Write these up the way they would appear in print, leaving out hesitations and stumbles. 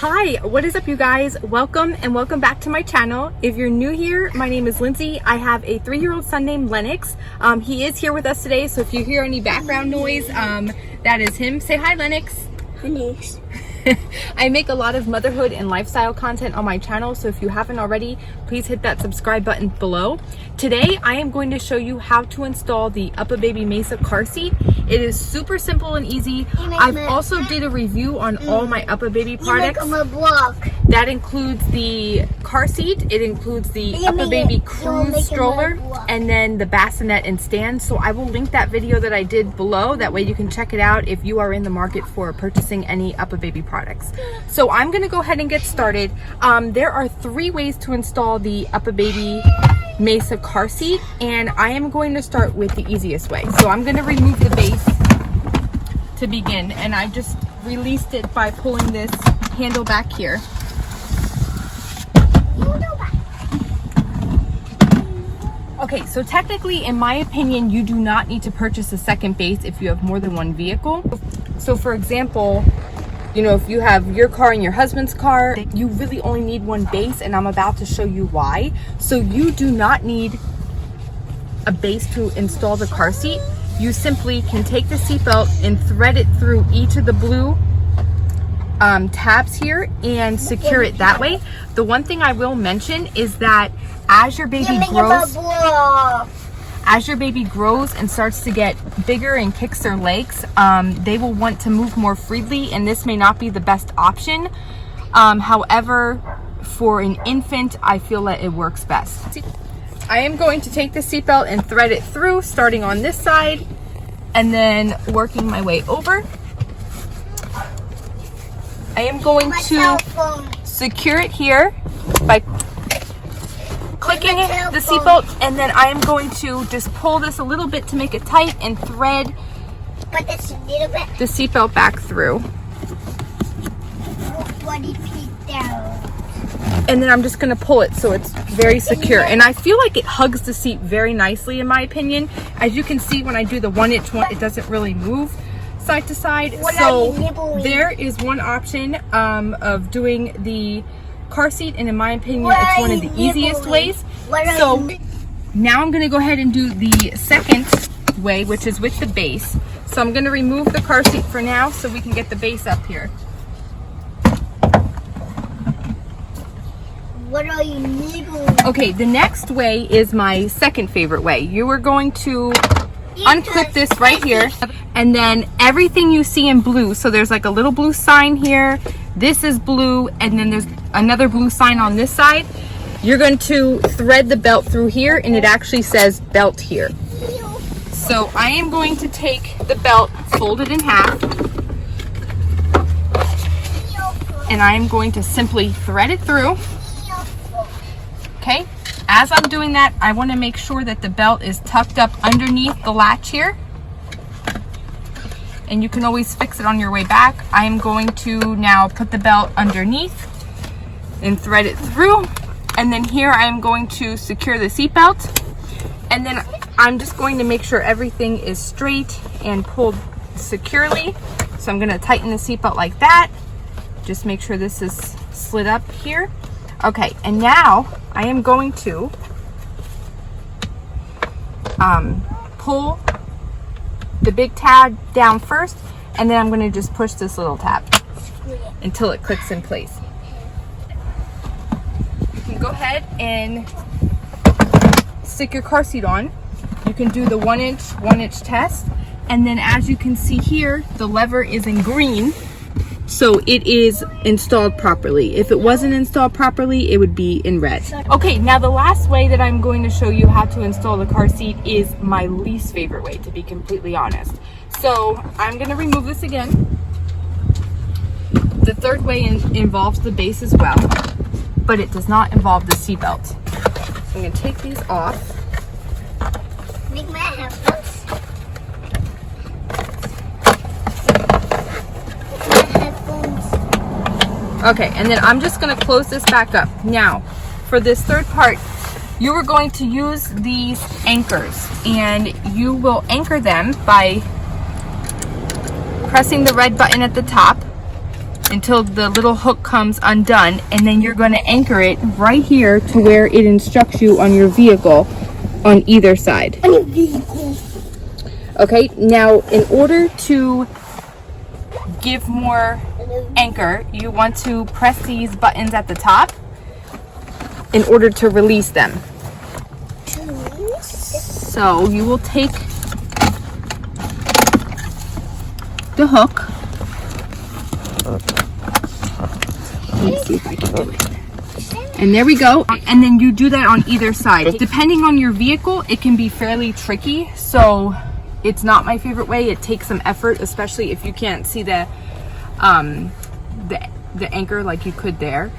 Hi, what is up you guys? Welcome and welcome back to my channel. If you're new here, my name is Lindsay. I have a 3-year-old son named Lennix. He is here with us today, so if you hear any background noise, that is him. Say hi, Lennix. Lennix. I make a lot of motherhood and lifestyle content on my channel, so if you haven't already, please hit that subscribe button below. Today, I am going to show you how to install the UPPAbaby MESA car seat. It is super simple and easy. I've also did a review on all my UPPAbaby products. That includes the car seat, it includes the UPPAbaby Cruz stroller, and then the bassinet and stand. So I will link that video that I did below. That way you can check it out if you are in the market for purchasing any UPPAbaby products. So I'm going to go ahead and get started. There are 3 ways to install the UPPAbaby MESA car seat, and I am going to start with the easiest way. So I'm going to remove the base to begin, and I just released it by pulling this handle back here. Okay, so technically, in my opinion, you do not need to purchase a second base if you have more than one vehicle. So for example, you know, if you have your car and your husband's car, you really only need one base, and I'm about to show you why. So you do not need a base to install the car seat. You simply can take the seatbelt and thread it through each of the blue tabs here and secure it that way. The one thing I will mention is that as your baby grows and starts to get bigger and kicks their legs, they will want to move more freely, and this may not be the best option. However, for an infant, I feel that it works best. I am going to take the seatbelt and thread it through, starting on this side and then working my way over. I am going to secure it here by clicking the seatbelt, and then I am going to just pull this a little bit to make it tight and thread the seatbelt back through. And then I'm just going to pull it so it's very secure, and I feel like it hugs the seat very nicely in my opinion. As you can see, when I do the 1-inch one, it doesn't really move side to side. So there is one option of doing the car seat, and in my opinion, it's one of the easiest ways. So now I'm going to go ahead and do the second way, which is with the base. So I'm going to remove the car seat for now so we can get the base up here. What are you nibbling? Okay, the next way is my second favorite way. You are going to unclip this right here, and then everything you see in blue, so there's like a little blue sign here, this is blue, and then there's another blue sign on this side. You're going to thread the belt through here, and it actually says belt here. So I am going to take the belt, fold it in half, and I am going to simply thread it through. Okay, as I'm doing that, I want to make sure that the belt is tucked up underneath the latch here, and you can always fix it on your way back. I am going to now put the belt underneath and thread it through, and then here I am going to secure the seat belt, and then I'm just going to make sure everything is straight and pulled securely. So I'm going to tighten the seat belt like that. Just make sure this is slid up here. Okay, and now I am going to pull the big tab down first, and then I'm going to just push this little tab until it clicks in place. You can go ahead and stick your car seat on. You can do the 1-inch test, and then as you can see here, the lever is in green. So it is installed properly. If it wasn't installed properly, it would be in red. Okay, now the last way that I'm going to show you how to install the car seat is my least favorite way, to be completely honest. So I'm going to remove this again. The third way involves the base as well, but it does not involve the seat belt. So I'm going to take these off. Make my headphones. Okay, and then I'm just going to close this back up. Now, for this third part, you are going to use these anchors, and you will anchor them by pressing the red button at the top until the little hook comes undone, and then you're going to anchor it right here to where it instructs you on your vehicle on either side. Okay, now in order to give more anchor, you want to press these buttons at the top in order to release them. So you will take the hook. Let me see if I can do it. And there we go. And then you do that on either side. Depending on your vehicle, it can be fairly tricky. So it's not my favorite way. It takes some effort, especially if you can't see the anchor like you could there.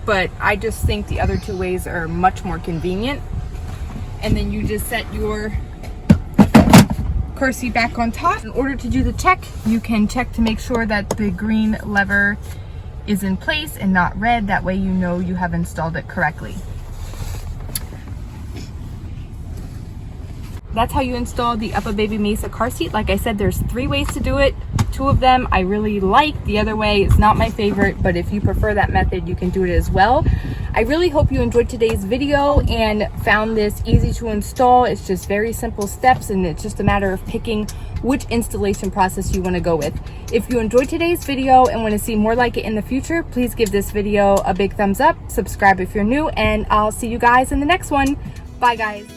But I just think the other two ways are much more convenient. And then you just set your car seat back on top. In order to do the check, you can check to make sure that the green lever is in place and not red. That way you know you have installed it correctly. That's how you install the UPPAbaby MESA car seat. Like I said, there's 3 ways to do it. 2 of them I really like. The other way is not my favorite, but if you prefer that method, you can do it as well. I really hope you enjoyed today's video and found this easy to install. It's just very simple steps, and it's just a matter of picking which installation process you want to go with. If you enjoyed today's video and want to see more like it in the future, please give this video a big thumbs up, subscribe if you're new, and I'll see you guys in the next one. Bye guys.